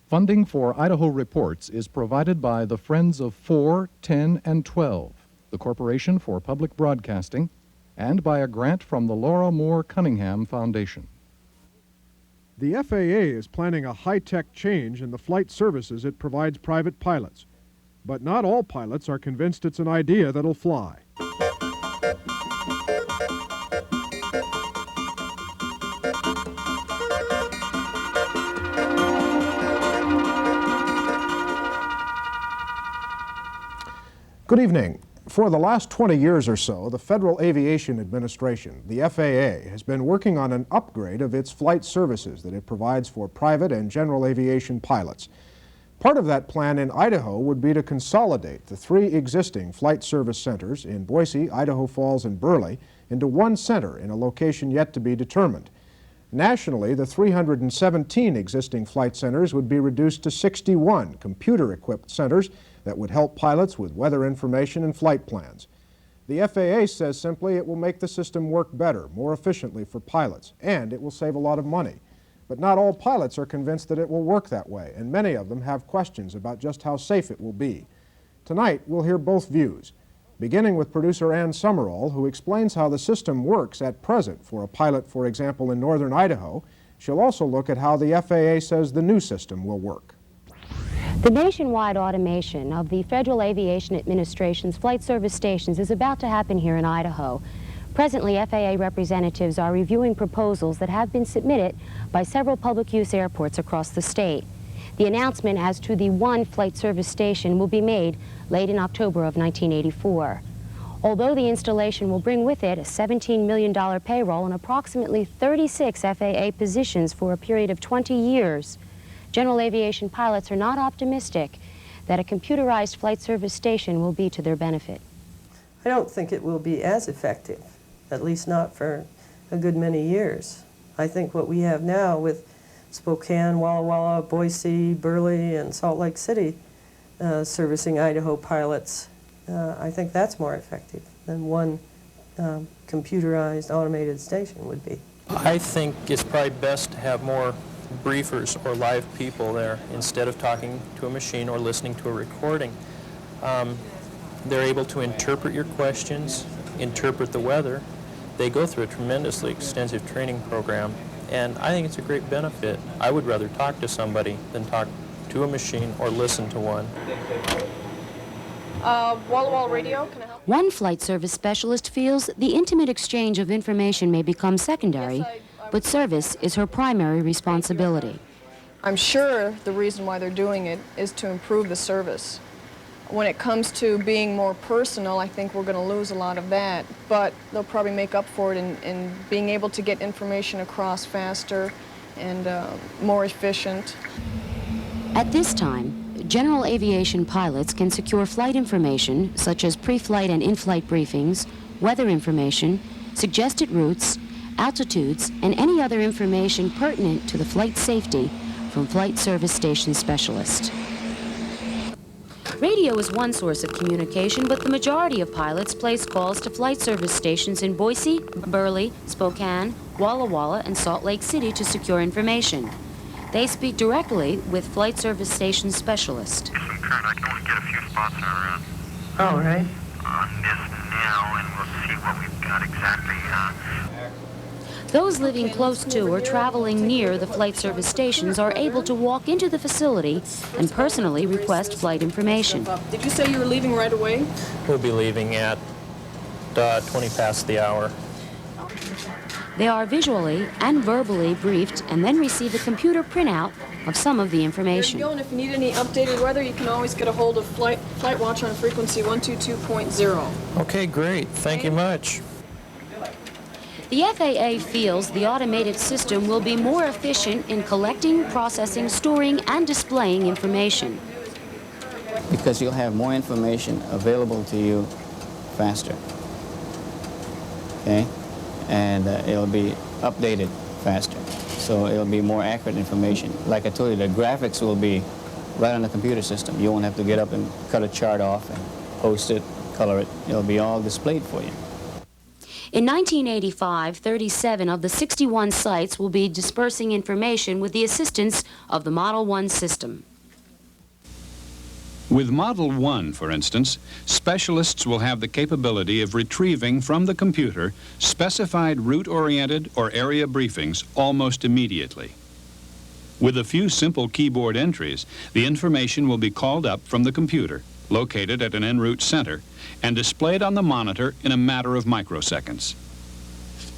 Funding for Idaho Reports is provided by the Friends of 4, 10, and 12, the Corporation for Public Broadcasting, and by a grant from the Laura Moore Cunningham Foundation. The FAA is planning a high-tech change in the flight services it provides private pilots. But not all pilots are convinced it's an idea that'll fly. Good evening. For the last 20 years or so, the Federal Aviation Administration, the FAA, has been working on an upgrade of its flight services that it provides for private and general aviation pilots. Part of that plan in Idaho would be to consolidate the 3 existing flight service centers in Boise, Idaho Falls, and Burley into one center in a location yet to be determined. Nationally, the 317 existing flight centers would be reduced to 61 computer-equipped centers that would help pilots with weather information and flight plans. The FAA says simply it will make the system work better, more efficiently for pilots, and it will save a lot of money. But not all pilots are convinced that it will work that way, and many of them have questions about just how safe it will be. Tonight, we'll hear both views, beginning with producer Ann Summerall, who explains how the system works at present for a pilot, for example, in northern Idaho. She'll also look at how the FAA says the new system will work. The nationwide automation of the Federal Aviation Administration's flight service stations is about to happen here in Idaho. Presently, FAA representatives are reviewing proposals that have been submitted by several public use airports across the state. The announcement as to the one flight service station will be made late in October of 1984. Although the installation will bring with it a $17 million payroll and approximately 36 FAA positions for a period of 20 years, general aviation pilots are not optimistic that a computerized flight service station will be to their benefit. I don't think it will be as effective, at least not for a good many years. I think what we have now with Spokane, Walla Walla, Boise, Burley, and Salt Lake City servicing Idaho pilots, I think that's more effective than one computerized automated station would be. I think it's probably best to have more briefers or live people there instead of talking to a machine or listening to a recording. They're able to interpret your questions, interpret the weather. They go through a tremendously extensive training program, and I think it's a great benefit. I would rather talk to somebody than talk to a machine or listen to one. Walla Walla Radio, can I help? One flight service specialist feels the intimate exchange of information may become secondary, but service is her primary responsibility. I'm sure the reason why they're doing it is to improve the service. When it comes to being more personal, I think we're going to lose a lot of that, but they'll probably make up for it in being able to get information across faster and more efficient. At this time, general aviation pilots can secure flight information such as pre-flight and in-flight briefings, weather information, suggested routes, altitudes, and any other information pertinent to the flight safety from flight service station specialists. Radio is one source of communication, but the majority of pilots place calls to flight service stations in Boise, Burley, Spokane, Walla Walla, and Salt Lake City to secure information. They speak directly with flight service station specialists. Yes, I'm current. I can only get a few spots in our route. Oh, right. On this now, and we'll see what we've got exactly. Those living close to or traveling near the flight service stations are able to walk into the facility and personally request flight information. Did you say you were leaving right away? We'll be leaving at 20 past the hour. They are visually and verbally briefed and then receive a computer printout of some of the information. There you go, and if you need any updated weather, you can always get a hold of Flight Watch on frequency 122.0. Okay, great. Thank you much. The FAA feels the automated system will be more efficient in collecting, processing, storing, and displaying information. Because you'll have more information available to you faster, okay? And it'll be updated faster, so it'll be more accurate information. Like I told you, the graphics will be right on the computer system. You won't have to get up and cut a chart off and post it, color it. It'll be all displayed for you. In 1985, 37 of the 61 sites will be dispersing information with the assistance of the Model 1 system. With Model 1, for instance, specialists will have the capability of retrieving from the computer specified route-oriented or area briefings almost immediately. With a few simple keyboard entries, the information will be called up from the computer, located at an en route center, and displayed on the monitor in a matter of microseconds.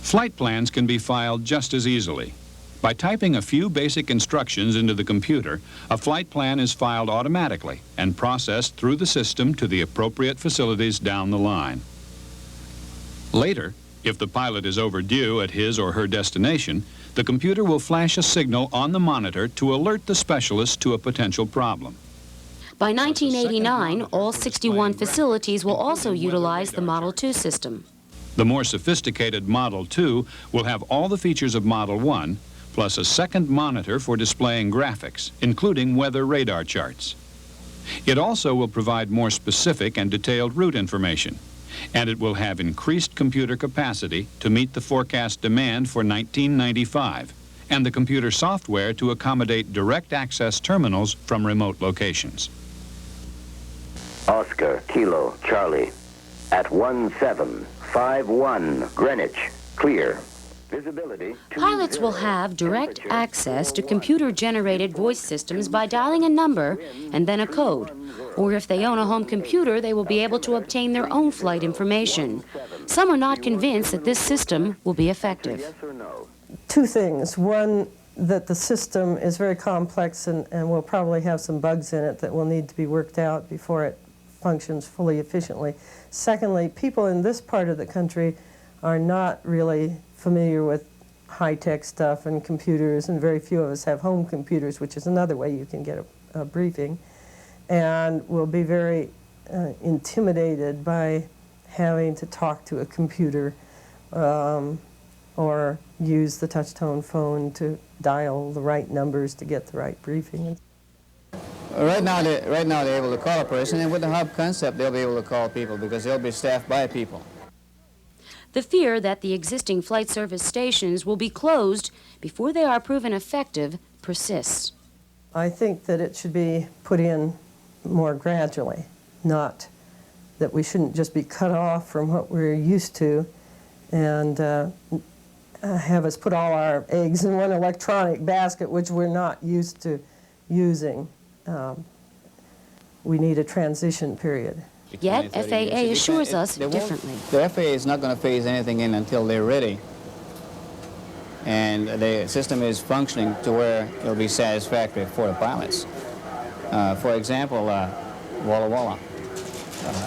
Flight plans can be filed just as easily. By typing a few basic instructions into the computer, a flight plan is filed automatically and processed through the system to the appropriate facilities down the line. Later, if the pilot is overdue at his or her destination, the computer will flash a signal on the monitor to alert the specialist to a potential problem. By 1989, all 61 facilities will also utilize the Model 2 system. The more sophisticated Model 2 will have all the features of Model 1, plus a second monitor for displaying graphics, including weather radar charts. It also will provide more specific and detailed route information, and it will have increased computer capacity to meet the forecast demand for 1995, and the computer software to accommodate direct access terminals from remote locations. Oscar, Kilo, Charlie, at 1751 Greenwich, clear. Visibility. Pilots will have direct access to computer-generated voice systems by dialing a number and then a code. Or if they own a home computer, they will be able to obtain their own flight information. Some are not convinced that this system will be effective. Yes or no? Two things. One, that the system is very complex and will probably have some bugs in it that will need to be worked out before it functions fully efficiently. Secondly, people in this part of the country are not really familiar with high-tech stuff and computers, and very few of us have home computers, which is another way you can get a briefing, and will be very intimidated by having to talk to a computer or use the touch-tone phone to dial the right numbers to get the right briefing. Right now they're able to call a person, and with the hub concept, they'll be able to call people because they'll be staffed by people. The fear that the existing flight service stations will be closed before they are proven effective persists. I think that it should be put in more gradually, not that we shouldn't just be cut off from what we're used to and have us put all our eggs in one electronic basket, which we're not used to using. We need a transition period. Yet, FAA assures us differently. The FAA is not going to phase anything in until they're ready, and the system is functioning to where it'll be satisfactory for the pilots. For example, Walla Walla.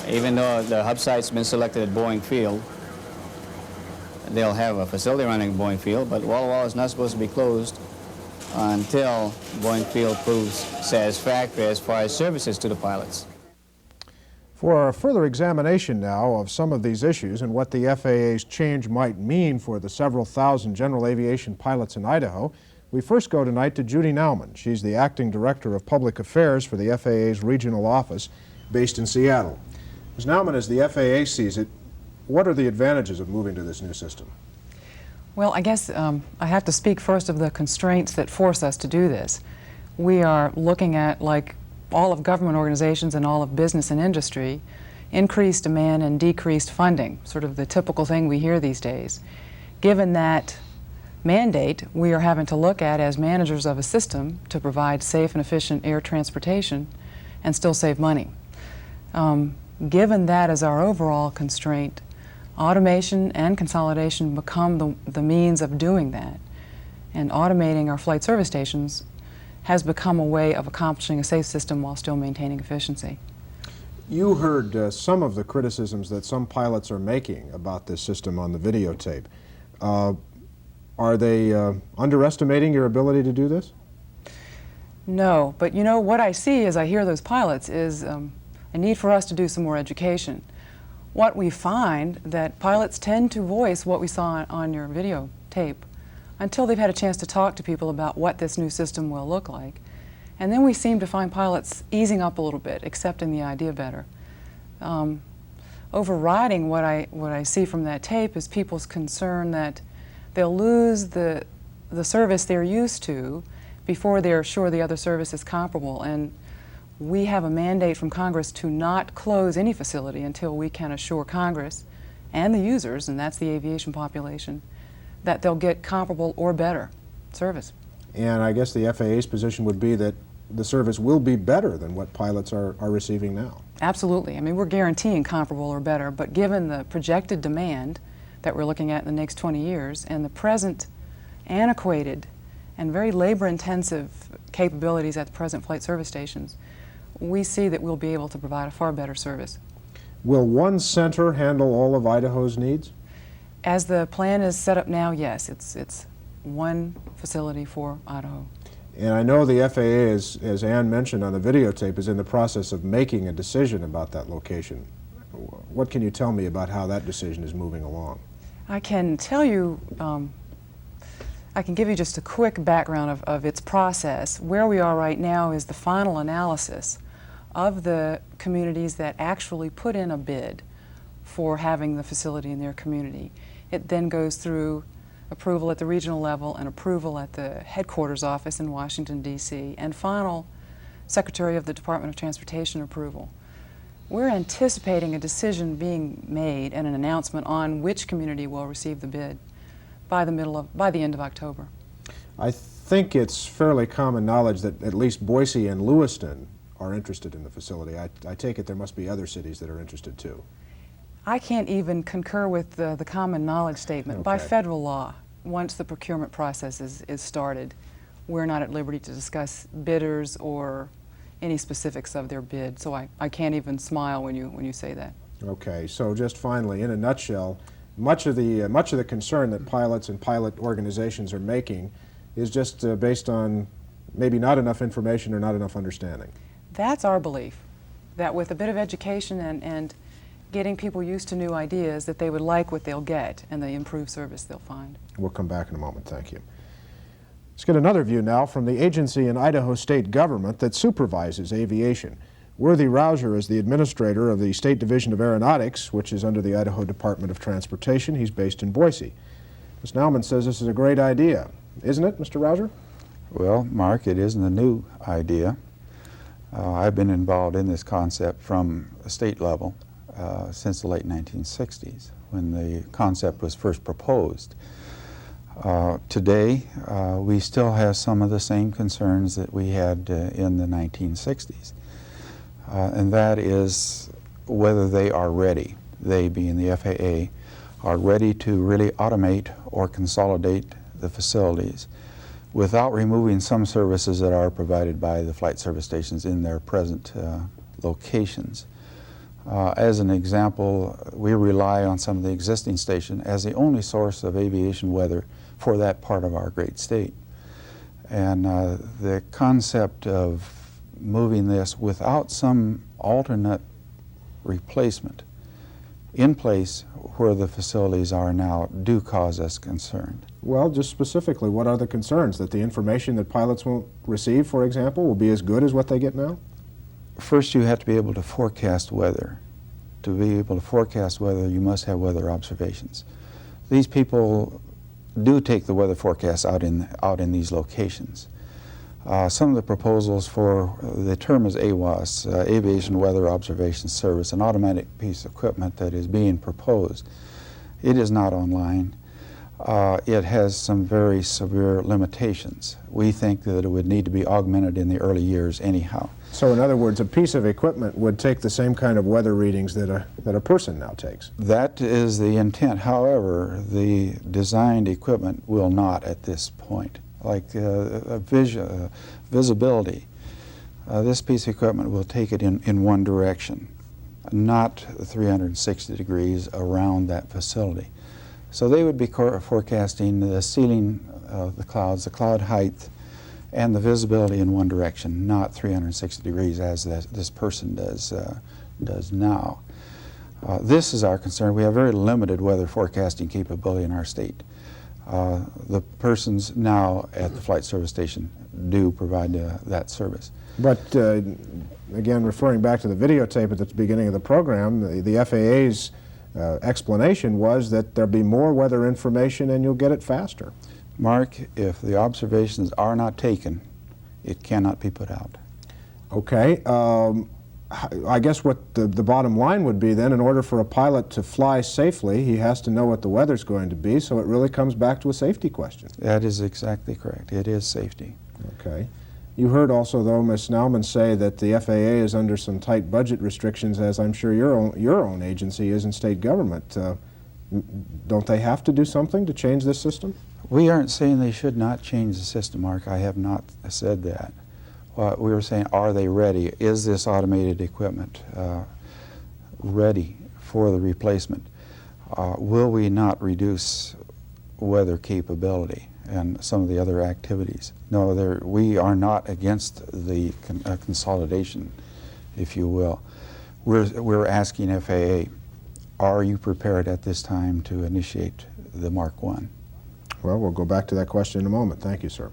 Even though the hub site's been selected at Boeing Field, they'll have a facility running at Boeing Field, but Walla Walla is not supposed to be closed until Boeing Field proves satisfactory as far as services to the pilots. For a further examination now of some of these issues and what the FAA's change might mean for the several thousand general aviation pilots in Idaho, we first go tonight to Judy Nauman. She's the Acting Director of Public Affairs for the FAA's regional office based in Seattle. Ms. Nauman, as the FAA sees it, what are the advantages of moving to this new system? Well, I guess I have to speak first of the constraints that force us to do this. We are looking at, like all of government organizations and all of business and industry, increased demand and decreased funding, sort of the typical thing we hear these days. Given that mandate, we are having to look at, as managers of a system, to provide safe and efficient air transportation and still save money. Given that as our overall constraint, automation and consolidation become the means of doing that. And automating our flight service stations has become a way of accomplishing a safe system while still maintaining efficiency. You heard some of the criticisms that some pilots are making about this system on the videotape. Are they underestimating your ability to do this? No, but you know, what I see as I hear those pilots is a need for us to do some more education. What we find that pilots tend to voice what we saw on your videotape until they've had a chance to talk to people about what this new system will look like. And then we seem to find pilots easing up a little bit, accepting the idea better. overriding what I see from that tape is people's concern that they'll lose the service they're used to before they're sure the other service is comparable. And we have a mandate from Congress to not close any facility until we can assure Congress and the users, and that's the aviation population, that they'll get comparable or better service. And I guess the FAA's position would be that the service will be better than what pilots are receiving now. Absolutely. I mean, we're guaranteeing comparable or better, but given the projected demand that we're looking at in the next 20 years and the present antiquated and very labor-intensive capabilities at the present flight service stations, we see that we'll be able to provide a far better service. Will one center handle all of Idaho's needs? As the plan is set up now, yes, it's one facility for Idaho. And I know the FAA, as Ann mentioned on the videotape, is in the process of making a decision about that location. What can you tell me about how that decision is moving along? I can tell you, I can give you just a quick background of its process. Where we are right now is the final analysis of the communities that actually put in a bid for having the facility in their community. It then goes through approval at the regional level and approval at the headquarters office in Washington, D.C., and final Secretary of the Department of Transportation approval. We're anticipating a decision being made and an announcement on which community will receive the bid by the end of October. I think it's fairly common knowledge that at least Boise and Lewiston are interested in the facility. I take it there must be other cities that are interested too. I can't even concur with the common knowledge statement. Okay. By federal law, once the procurement process is started, we're not at liberty to discuss bidders or any specifics of their bid, so I can't even smile when you say that. Okay, so just finally, in a nutshell, much of the concern that pilots and pilot organizations are making is just based on maybe not enough information or not enough understanding. That's our belief, that with a bit of education and getting people used to new ideas, that they would like what they'll get and the improved service they'll find. We'll come back in a moment. Thank you. Let's get another view now from the agency in Idaho state government that supervises aviation. Worthy Rouser is the administrator of the State Division of Aeronautics, which is under the Idaho Department of Transportation. He's based in Boise. Ms. Nauman says this is a great idea. Isn't it, Mr. Rouser? Well, Mark, it isn't a new idea. I've been involved in this concept from a state level since the late 1960s, when the concept was first proposed. Today, we still have some of the same concerns that we had in the 1960s, and that is whether they are ready, they being the FAA, are ready to really automate or consolidate the facilities without removing some services that are provided by the flight service stations in their present locations. As an example, we rely on some of the existing stations as the only source of aviation weather for that part of our great state. And the concept of moving this without some alternate replacement in place where the facilities are now do cause us concern. Well, just specifically, what are the concerns? That the information that pilots won't receive, for example, will be as good as what they get now? First, you have to be able to forecast weather. To be able to forecast weather, you must have weather observations. These people do take the weather forecasts out in these locations. Some of the proposals for, the term is AWOS, Aviation Weather Observation Service, an automatic piece of equipment that is being proposed. It is not online. It has some very severe limitations. We think that it would need to be augmented in the early years anyhow. So in other words, a piece of equipment would take the same kind of weather readings that a person now takes. That is the intent. However, the designed equipment will not at this point. Like visibility, this piece of equipment will take it in one direction, not 360 degrees around that facility. So they would be forecasting the ceiling of the clouds, the cloud height, and the visibility in one direction, not 360 degrees as this person does now. This is our concern. We have very limited weather forecasting capability in our state. The persons now at the Flight Service Station do provide that service. But again, referring back to the videotape at the beginning of the program, the FAA's explanation was that there'll be more weather information and you'll get it faster. Mark, if the observations are not taken, it cannot be put out. Okay. I guess what the bottom line would be then, in order for a pilot to fly safely, he has to know what the weather's going to be, so it really comes back to a safety question. That is exactly correct. It is safety. Okay. You heard also, though, Ms. Nauman say that the FAA is under some tight budget restrictions, as I'm sure your own agency is in state government. Don't they have to do something to change this system? We aren't saying they should not change the system, Mark. I have not said that. What we were saying, are they ready? Is this automated equipment ready for the replacement? Will we not reduce weather capability and some of the other activities? No, we are not against the consolidation, if you will. We're asking FAA, are you prepared at this time to initiate the Mark 1? Well, we'll go back to that question in a moment. Thank you, sir.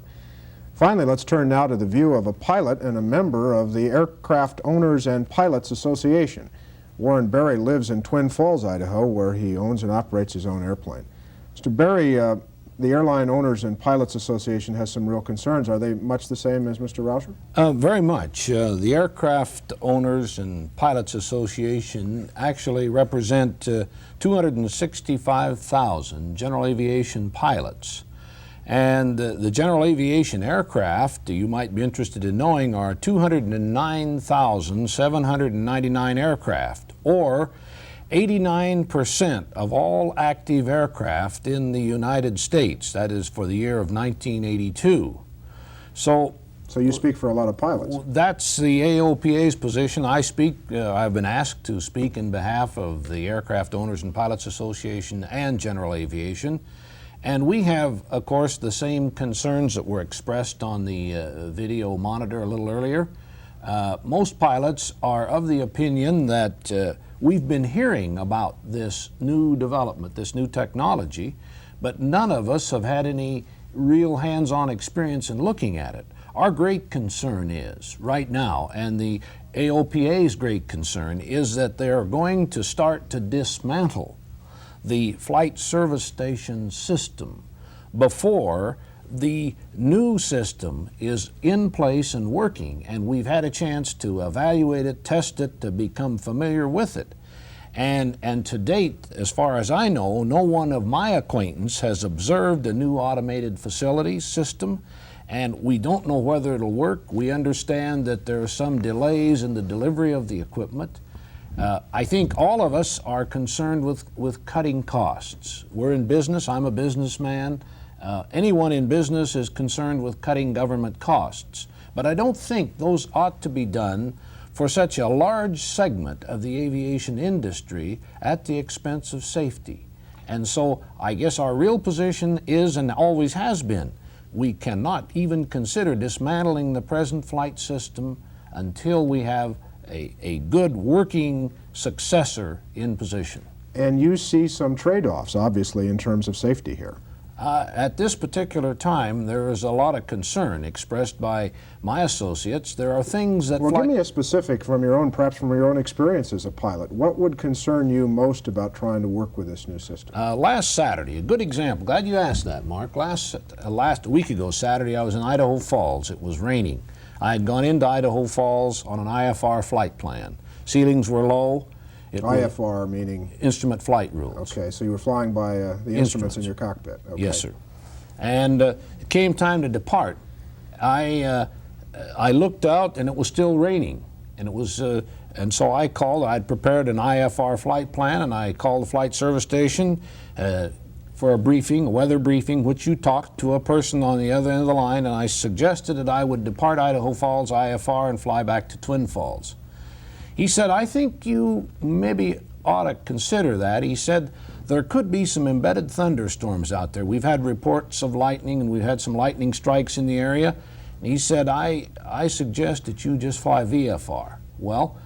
Finally, let's turn now to the view of a pilot and a member of the Aircraft Owners and Pilots Association. Warren Berry lives in Twin Falls, Idaho, where he owns and operates his own airplane. Mr. Berry, the Airline Owners and Pilots Association has some real concerns. Are they much the same as Mr. Rauscher? Very much. The Aircraft Owners and Pilots Association actually represent 265,000 general aviation pilots. And the general aviation aircraft, you might be interested in knowing, are 209,799 aircraft, or 89% of all active aircraft in the United States. That is for the year of 1982. So you speak for a lot of pilots. That's the AOPA's position. I've been asked to speak in behalf of the Aircraft Owners and Pilots Association and General Aviation. And we have, of course, the same concerns that were expressed on the video monitor a little earlier. Most pilots are of the opinion that we've been hearing about this new development, this new technology, but none of us have had any real hands-on experience in looking at it. Our great concern is, right now, and the AOPA's great concern, is that they're going to start to dismantle the Flight Service Station system before the new system is in place and working, and we've had a chance to evaluate it, test it, to become familiar with it. And to date, as far as I know, no one of my acquaintance has observed a new automated facility system, and we don't know whether it'll work. We understand that there are some delays in the delivery of the equipment. I think all of us are concerned with cutting costs. We're in business. I'm a businessman. Anyone in business is concerned with cutting government costs. But I don't think those ought to be done for such a large segment of the aviation industry at the expense of safety. And so I guess our real position is, and always has been, we cannot even consider dismantling the present flight system until we have a good working successor in position. And you see some trade-offs, obviously, in terms of safety here. At this particular time, there is a lot of concern expressed by my associates. There are things that... Well, give me a specific from your own, perhaps from your own experience as a pilot. What would concern you most about trying to work with this new system? Last Saturday, a good example. Glad you asked that, Mark. Last week ago, Saturday, I was in Idaho Falls. It was raining. I had gone into Idaho Falls on an IFR flight plan. Ceilings were low. IFR meaning? Instrument flight rules. Okay, so you were flying by the instruments in your cockpit. Okay. Yes, sir. And it came time to depart. I looked out and it was still raining. And so I called, I'd prepared an IFR flight plan, and I called the Flight Service Station for a briefing, a weather briefing, which you talked to a person on the other end of the line, and I suggested that I would depart Idaho Falls IFR and fly back to Twin Falls. He said, I think you maybe ought to consider that. He said, there could be some embedded thunderstorms out there. We've had reports of lightning, and we've had some lightning strikes in the area. And he said, I suggest that you just fly VFR. Well,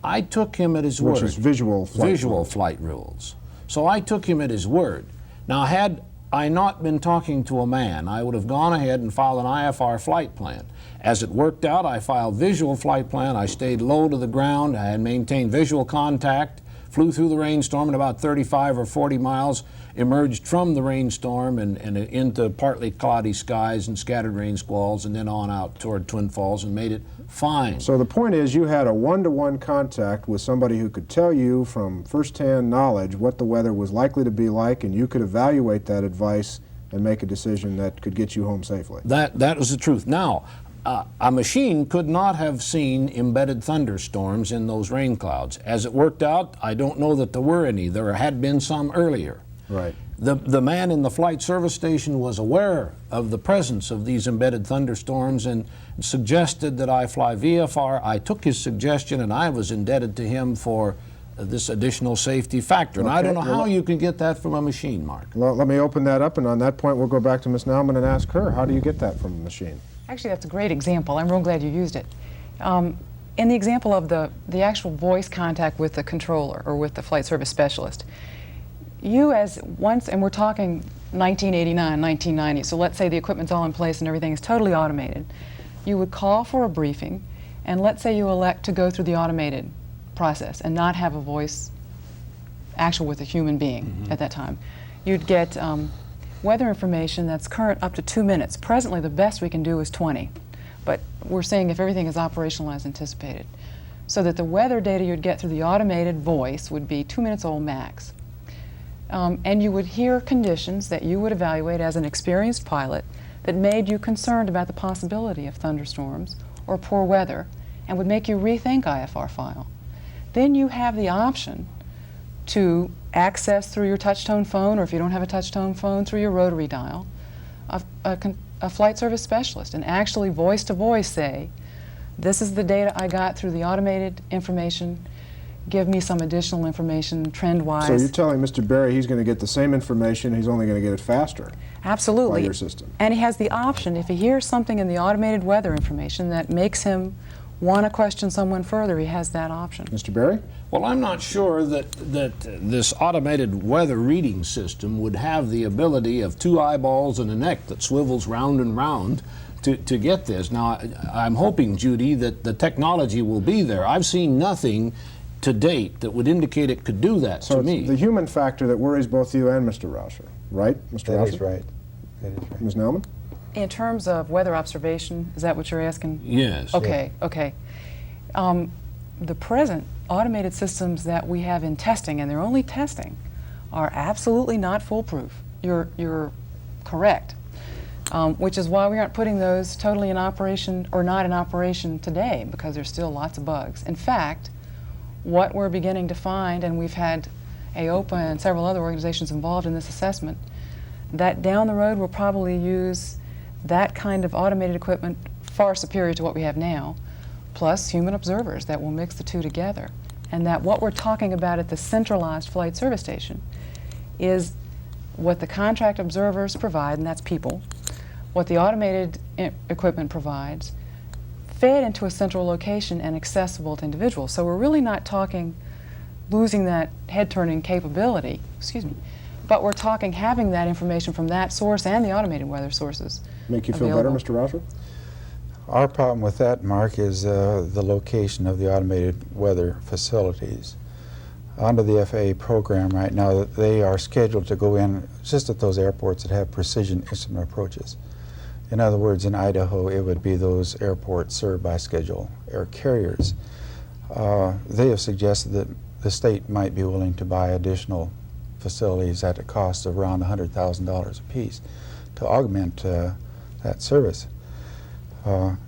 I took him at his word. Which is visual flight rules. Visual flight rules. So I took him at his word. Now, had I not been talking to a man, I would have gone ahead and filed an IFR flight plan. As it worked out, I filed visual flight plan. I stayed low to the ground. I had maintained visual contact, flew through the rainstorm at about 35 or 40 miles, emerged from the rainstorm and into partly cloudy skies and scattered rain squalls, and then on out toward Twin Falls and made it fine. So the point is you had a one-to-one contact with somebody who could tell you from first-hand knowledge what the weather was likely to be like, and you could evaluate that advice and make a decision that could get you home safely. That was the truth. Now, a machine could not have seen embedded thunderstorms in those rain clouds. As it worked out, I don't know that there were any. There had been some earlier. Right. The man in the flight service station was aware of the presence of these embedded thunderstorms and suggested that I fly VFR. I took his suggestion, and I was indebted to him for this additional safety factor. And I don't know how you can get that from a machine, Mark. Well, let me open that up, and on that point we'll go back to Ms. Nauman and ask her, how do you get that from a machine? Actually, that's a great example. I'm real glad you used it. In the example of the actual voice contact with the controller or with the flight service specialist, you as once, and we're talking 1989, 1990, so let's say the equipment's all in place and everything is totally automated, you would call for a briefing, and let's say you elect to go through the automated process and not have a voice actual with a human being at that time. You'd get weather information that's current up to 2 minutes. Presently, the best we can do is 20, but we're saying if everything is operational as anticipated. So that the weather data you'd get through the automated voice would be 2 minutes old max. And you would hear conditions that you would evaluate as an experienced pilot that made you concerned about the possibility of thunderstorms or poor weather and would make you rethink IFR file. Then you have the option to access through your touch-tone phone, or if you don't have a touch-tone phone, through your rotary dial, a flight service specialist and actually voice-to-voice say, this is the data I got through the automated information, give me some additional information trend-wise. So you're telling Mr. Berry he's going to get the same information, he's only going to get it faster. Absolutely. By your system. And he has the option, if he hears something in the automated weather information that makes him want to question someone further, he has that option. Mr. Berry? Well, I'm not sure that this automated weather reading system would have the ability of two eyeballs and a neck that swivels round and round to get this. Now, I'm hoping, Judy, that the technology will be there. I've seen nothing to date that would indicate it could do that to me. So it's the human factor that worries both you and Mr. Rauscher, right, Mr. Rauscher? That is right. That is right. Ms. Nauman? In terms of weather observation, is that what you're asking? Yes. Okay, okay. The present automated systems that we have in testing, and they're only testing, are absolutely not foolproof. You're correct, which is why we aren't putting those totally in operation or not in operation today, because there's still lots of bugs. In fact, what we're beginning to find, and we've had AOPA and several other organizations involved in this assessment, that down the road we'll probably use that kind of automated equipment far superior to what we have now, plus human observers that will mix the two together. And that what we're talking about at the centralized flight service station is what the contract observers provide, and that's people, what the automated equipment provides, fed into a central location and accessible to individuals. So we're really not talking losing that head-turning capability, excuse me, but we're talking having that information from that source and the automated weather sources. Make you feel better, Mr. Rauscher? Our problem with that, Mark, is the location of the automated weather facilities. Under the FAA program right now, they are scheduled to go in just at those airports that have precision instrument approaches. In other words, in Idaho, it would be those airports served by scheduled air carriers. They have suggested that the state might be willing to buy additional facilities at a cost of around $100,000 apiece to augment that service.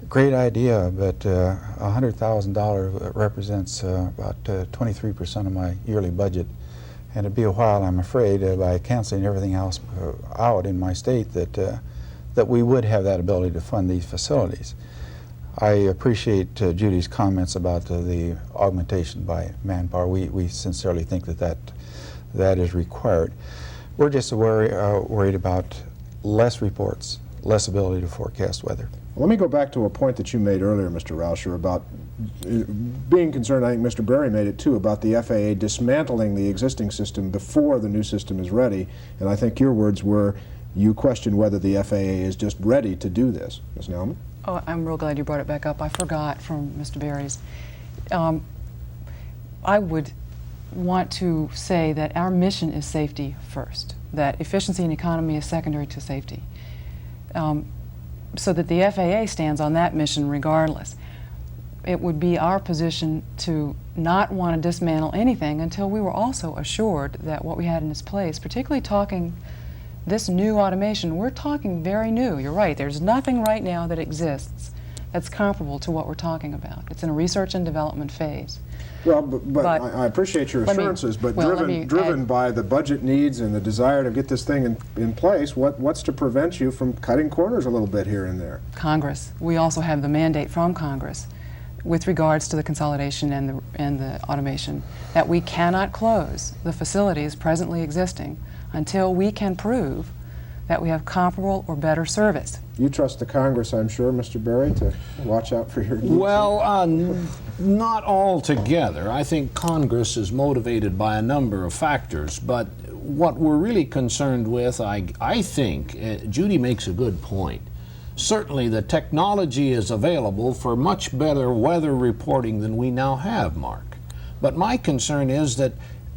Great idea, but $100,000 represents about 23% of my yearly budget. And it'd be a while, I'm afraid, by canceling everything else out in my state that we would have that ability to fund these facilities. I appreciate Judy's comments about the augmentation by manpower. We sincerely think that is required. We're just worried about less reports, less ability to forecast weather. Let me go back to a point that you made earlier, Mr. Rauscher, about being concerned, I think Mr. Berry made it too, about the FAA dismantling the existing system before the new system is ready. And I think your words were you question whether the FAA is just ready to do this. Ms. Nauman? Oh, I'm real glad you brought it back up. I forgot from Mr. Berry's. I would want to say that our mission is safety first, that efficiency and economy is secondary to safety, so that the FAA stands on that mission regardless. It would be our position to not want to dismantle anything until we were also assured that what we had in its place, particularly talking this new automation, we're talking very new. You're right, there's nothing right now that exists that's comparable to what we're talking about. It's in a research and development phase. Well, but I appreciate your assurances, but driven by the budget needs and the desire to get this thing in place, what's to prevent you from cutting corners a little bit here and there? Congress. We also have the mandate from Congress with regards to the consolidation and the automation that we cannot close the facilities presently existing until we can prove that we have comparable or better service. You trust the Congress, I'm sure, Mr. Berry, to watch out for your needs? Well, not altogether. I think Congress is motivated by a number of factors, but what we're really concerned with, I think, Judy makes a good point. Certainly the technology is available for much better weather reporting than we now have, Mark. But my concern is that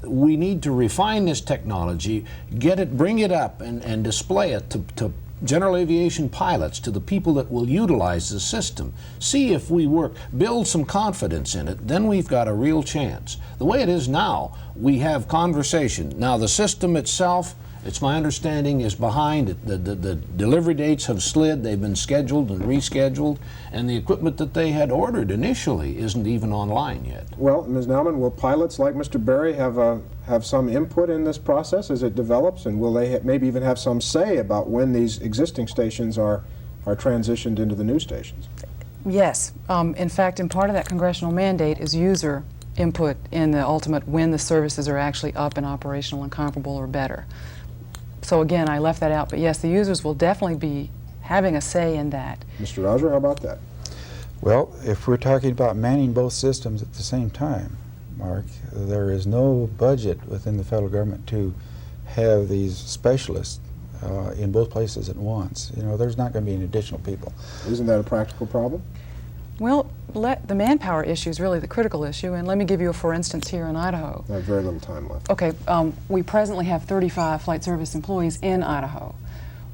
we need to refine this technology, bring it up and display it to general aviation pilots, to the people that will utilize the system. See if we work, build some confidence in it, then we've got a real chance. The way it is now, we have conversation. Now the system itself, it's my understanding, is behind. The delivery dates have slid. They've been scheduled and rescheduled, and the equipment that they had ordered initially isn't even online yet. Well, Ms. Nauman, will pilots like Mr. Berry have some input in this process as it develops, and will they maybe even have some say about when these existing stations are transitioned into the new stations? Yes. In fact, in part of that congressional mandate is user input in the ultimate when the services are actually up and operational and comparable or better. So again, I left that out, but yes, the users will definitely be having a say in that. Mr. Roger, how about that? Well, if we're talking about manning both systems at the same time, Mark, there is no budget within the federal government to have these specialists in both places at once. You know, there's not going to be any additional people. Isn't that a practical problem? Well, the manpower issue is really the critical issue, and let me give you a for instance here in Idaho. I have very little time left. Okay, we presently have 35 flight service employees in Idaho.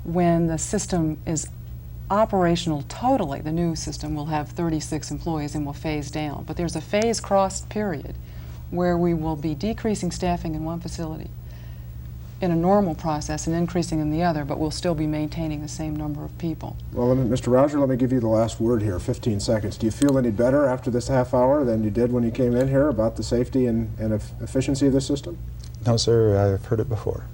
When the system is operational totally, the new system will have 36 employees and will phase down. But there's a phase cross period where we will be decreasing staffing in one facility in a normal process and increasing in the other, but we'll still be maintaining the same number of people. Well, Mr. Roger, let me give you the last word here, 15 seconds. Do you feel any better after this half hour than you did when you came in here about the safety and efficiency of the system? No, sir, I've heard it before.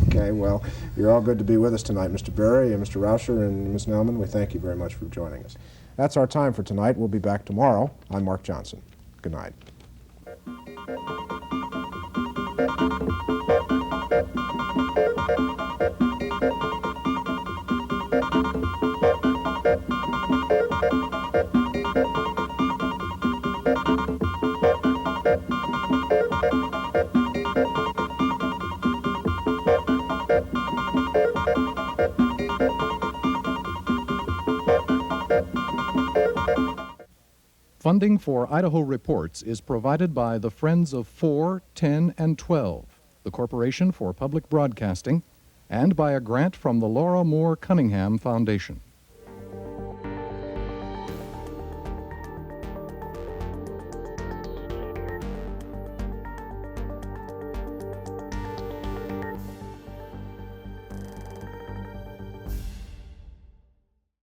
Okay, well, you're all good to be with us tonight, Mr. Berry and Mr. Rauscher and Ms. Nauman. We thank you very much for joining us. That's our time for tonight. We'll be back tomorrow. I'm Mark Johnson. Good night. Funding for Idaho Reports is provided by the Friends of 4, 10, and 12, the Corporation for Public Broadcasting, and by a grant from the Laura Moore Cunningham Foundation.